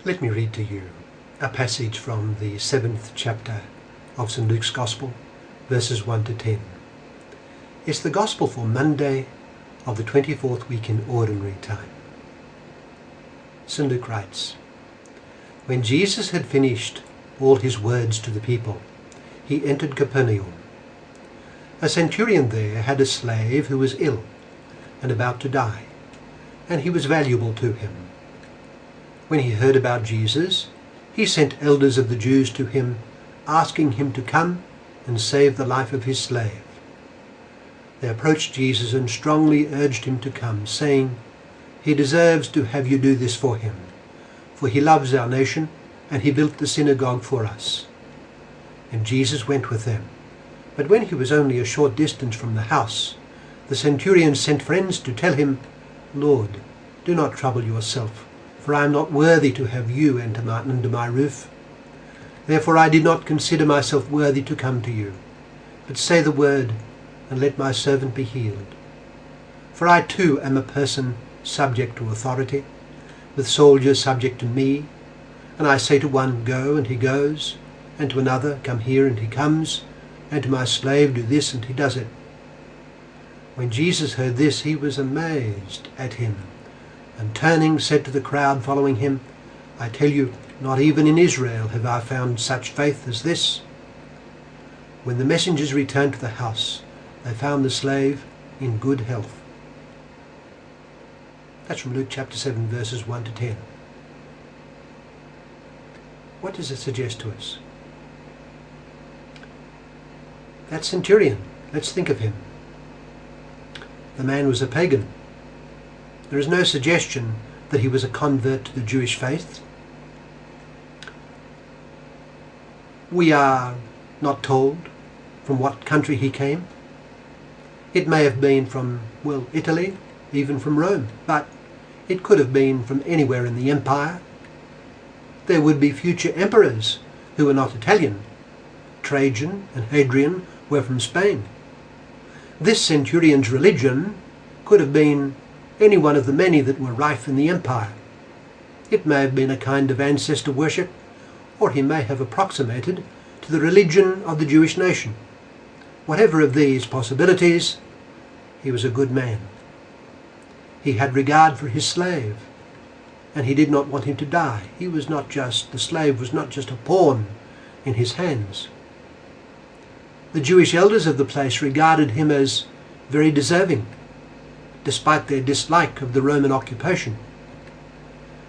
Let me read to you a passage from the 7th chapter of St. Luke's Gospel, verses 1 to 10. It's the Gospel for Monday of the 24th week in Ordinary Time. St. Luke writes, "When Jesus had finished all his words to the people, he entered Capernaum. A centurion there had a slave who was ill and about to die, and he was valuable to him. When he heard about Jesus, he sent elders of the Jews to him, asking him to come and save the life of his slave. They approached Jesus and strongly urged him to come, saying, 'He deserves to have you do this for him, for he loves our nation, and he built the synagogue for us.' And Jesus went with them. But when he was only a short distance from the house, the centurion sent friends to tell him, 'Lord, do not trouble yourself, for I am not worthy to have you enter under my roof. Therefore I did not consider myself worthy to come to you, but say the word, and let my servant be healed. For I too am a person subject to authority, with soldiers subject to me, and I say to one, Go, and he goes, and to another, Come here, and he comes, and to my slave, Do this, and he does it.' When Jesus heard this, he was amazed at him, and turning said to the crowd following him, 'I tell you, not even in Israel have I found such faith as this.' When the messengers returned to the house, they found the slave in good health." That's from Luke chapter 7, verses 1 to 10. What does it suggest to us? That centurion, let's think of him. The man was a pagan. There is no suggestion that he was a convert to the Jewish faith. We are not told from what country he came. It may have been from, Italy, even from Rome, but it could have been from anywhere in the empire. There would be future emperors who were not Italian. Trajan and Hadrian were from Spain. This centurion's religion could have been any one of the many that were rife in the empire. It may have been a kind of ancestor worship, or he may have approximated to the religion of the Jewish nation. Whatever of these possibilities, he was a good man. He had regard for his slave, and he did not want him to die. The slave was not just a pawn in his hands. The Jewish elders of the place regarded him as very deserving, despite their dislike of the Roman occupation.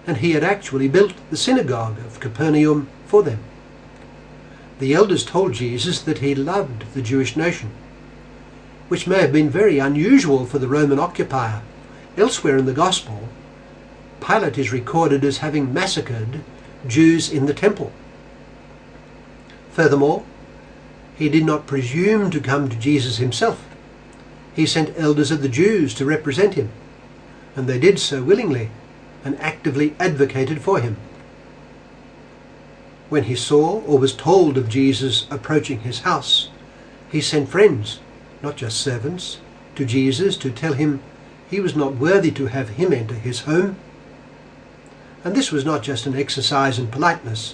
And he had actually built the synagogue of Capernaum for them. The elders told Jesus that he loved the Jewish nation, which may have been very unusual for the Roman occupier. Elsewhere in the Gospel, Pilate is recorded as having massacred Jews in the temple. Furthermore, he did not presume to come to Jesus himself. He sent elders of the Jews to represent him, and they did so willingly and actively advocated for him. When he saw or was told of Jesus approaching his house, he sent friends, not just servants, to Jesus to tell him he was not worthy to have him enter his home. And this was not just an exercise in politeness.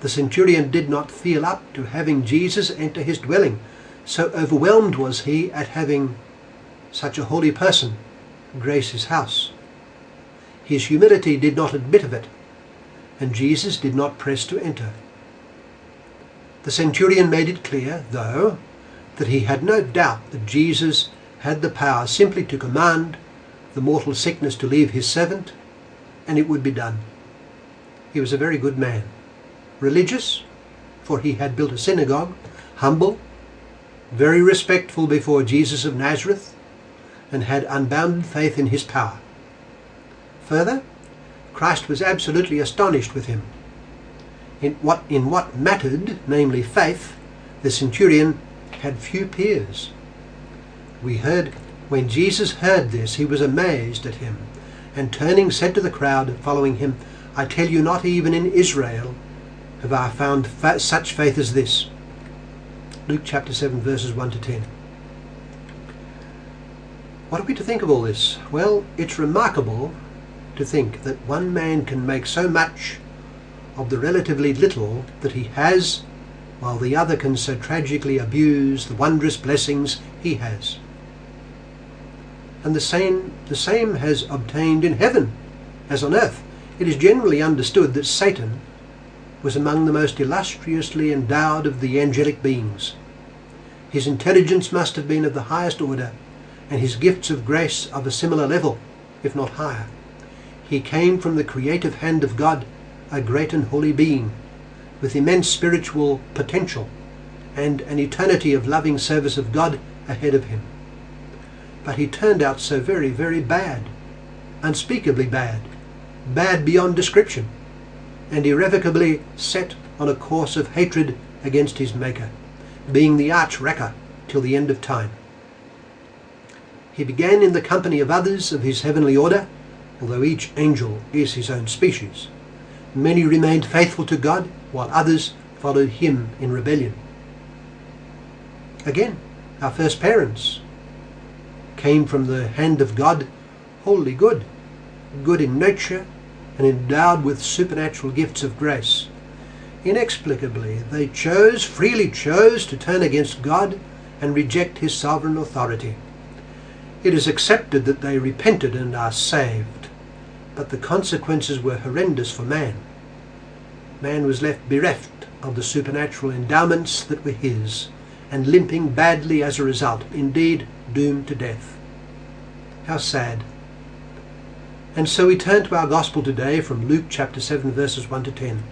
The centurion did not feel up to having Jesus enter his dwelling, so overwhelmed was he at having such a holy person grace his house. His humility did not admit of it, and Jesus did not press to enter. The centurion made it clear, though, that he had no doubt that Jesus had the power simply to command the mortal sickness to leave his servant, and it would be done. He was a very good man. Religious, for he had built a synagogue. Humble, very respectful before Jesus of Nazareth, and had unbounded faith in his power. Further, Christ was absolutely astonished with him. In what mattered, namely faith, the centurion had few peers. We heard, when Jesus heard this, he was amazed at him, and turning said to the crowd following him, "I tell you, not even in Israel have I found such faith as this." Luke chapter 7, verses 1 to 10. What are we to think of all this? Well, it's remarkable to think that one man can make so much of the relatively little that he has, while the other can so tragically abuse the wondrous blessings he has. And the same has obtained in heaven as on earth. It is generally understood that Satan was among the most illustriously endowed of the angelic beings. His intelligence must have been of the highest order, and his gifts of grace of a similar level, if not higher. He came from the creative hand of God, a great and holy being, with immense spiritual potential, and an eternity of loving service of God ahead of him. But he turned out so very, very bad, unspeakably bad, bad beyond description, and irrevocably set on a course of hatred against his Maker, being the arch-wrecker till the end of time. He began in the company of others of his heavenly order, although each angel is his own species. Many remained faithful to God, while others followed him in rebellion. Again, our first parents came from the hand of God, wholly good, good in nature, and endowed with supernatural gifts of grace. Inexplicably, they freely chose to turn against God and reject his sovereign authority. It is accepted that they repented and are saved, but the consequences were horrendous for man. Man was left bereft of the supernatural endowments that were his, and limping badly as a result, indeed doomed to death. How sad. And so we turn to our gospel today from Luke chapter 7 verses 1 to 10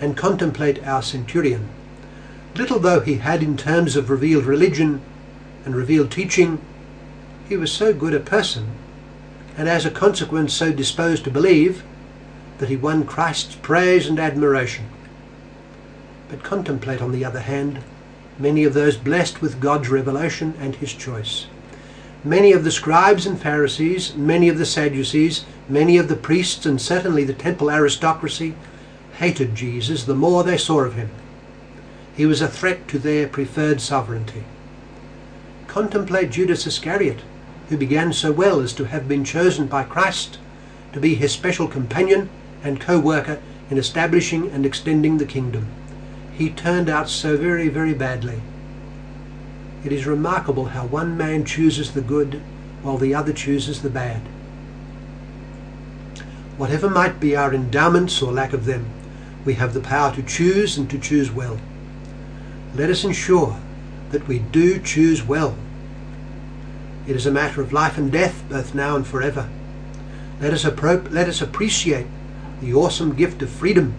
and contemplate our centurion. Little though he had in terms of revealed religion and revealed teaching, he was so good a person, and as a consequence so disposed to believe, that he won Christ's praise and admiration. But contemplate, on the other hand, many of those blessed with God's revelation and his choice. Many of the scribes and Pharisees, many of the Sadducees, many of the priests, and certainly the temple aristocracy hated Jesus the more they saw of him. He was a threat to their preferred sovereignty. Contemplate Judas Iscariot, who began so well as to have been chosen by Christ to be his special companion and co-worker in establishing and extending the kingdom. He turned out so very, very badly. It is remarkable how one man chooses the good while the other chooses the bad. Whatever might be our endowments or lack of them, we have the power to choose and to choose well. Let us ensure that we do choose well. It is a matter of life and death, both now and forever. Let us appreciate the awesome gift of freedom,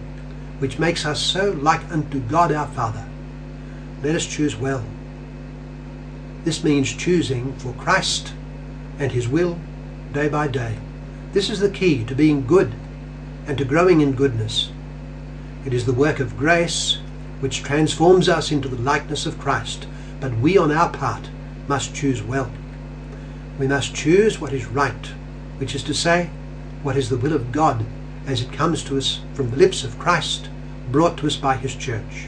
which makes us so like unto God our Father. Let us choose well. This means choosing for Christ and his will day by day. This is the key to being good and to growing in goodness. It is the work of grace which transforms us into the likeness of Christ, but we on our part must choose well. We must choose what is right, which is to say, what is the will of God as it comes to us from the lips of Christ, brought to us by his church.